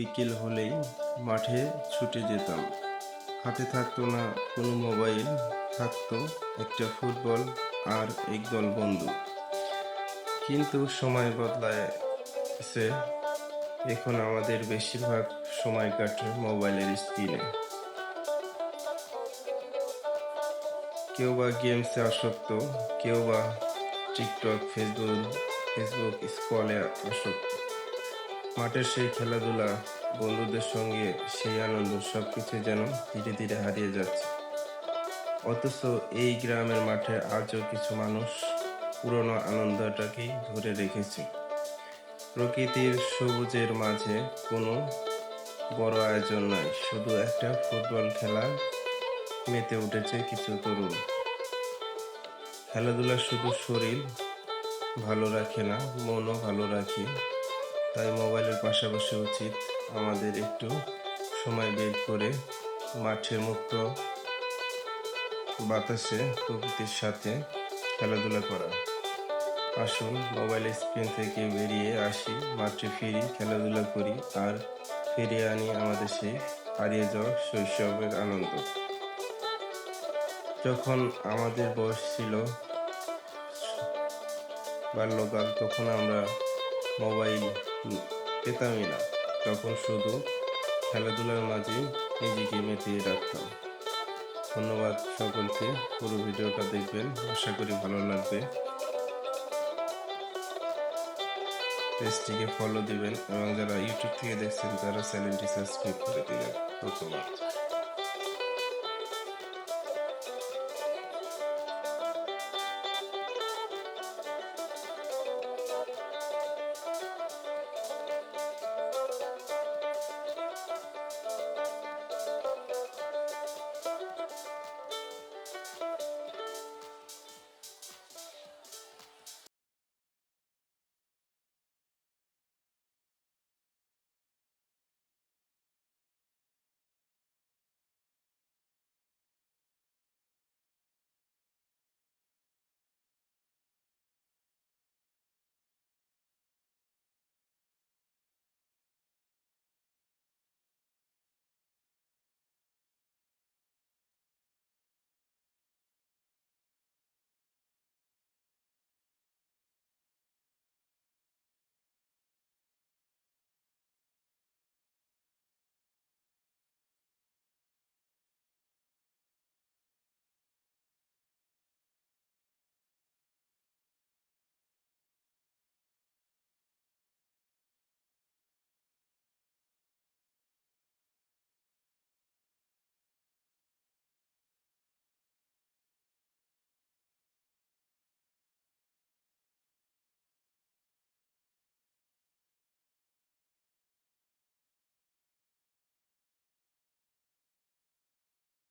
বিকেল হলেই মাঠে ছুটে যেতাম। হাতে থাকতো না কোনো মোবাইল, থাকতো একটা ফুটবল আর একদল বন্ধু। কিন্তু সময় বদলাছে, এখন আমাদের বেশিরভাগ সময় কাটে মোবাইলের স্ক্রিনে। কেউ বা গেমসে আসক্ত, কেউ বা টিকটক, ফেসবুক স্ক্রলে আসক্ত। মাঠের সেই খেলাধুলা, বন্ধুদের সঙ্গে সেই আনন্দ সবকিছু যেন ধীরে ধীরে হারিয়ে যাচ্ছে। অথচ এই গ্রামের মাঠে আজও কিছু মানুষ পুরনো আনন্দটাকেই ধরে রেখেছে। প্রকৃতির সবুজের মাঝে কোনো বড় আয়োজন নয়, শুধু একটা ফুটবল খেলা মেতে উঠেছে কিছু তরুণ। খেলাধুলা শুধু শরীর ভালো রাখে না, মনও ভালো রাখে। তাই মোবাইলের পাশাপাশি উচিত আমাদের একটু সময় বের করে মাঠে মুক্ত বাতাসে প্রকৃতির সাথে খেলাধুলা করা। আসুন মোবাইলের স্ক্রিন থেকে বেরিয়ে আসি, মাঠে ফিরি, খেলাধুলা করি আর ফিরিয়ে আনি আমাদের সেই হারিয়ে যাওয়া শৈশবের আনন্দ। যখন আমাদের বয়স ছিল বাল্যকাল, তখন আমরা মোবাইল পেতামই না। তখন শুধু খেলাধুলার মাঝেই নিজেকে মেতিয়ে রাখতাম। ধন্যবাদ সকলকে, পুরো ভিডিওটা দেখবেন, আশা করি ভালো লাগবে। পেজটিকে ফলো দিবেন এবং যারা ইউটিউব থেকে দেখছেন তারা চ্যানেলটি সাবস্ক্রাইব করে দিবেন। ধন্যবাদ।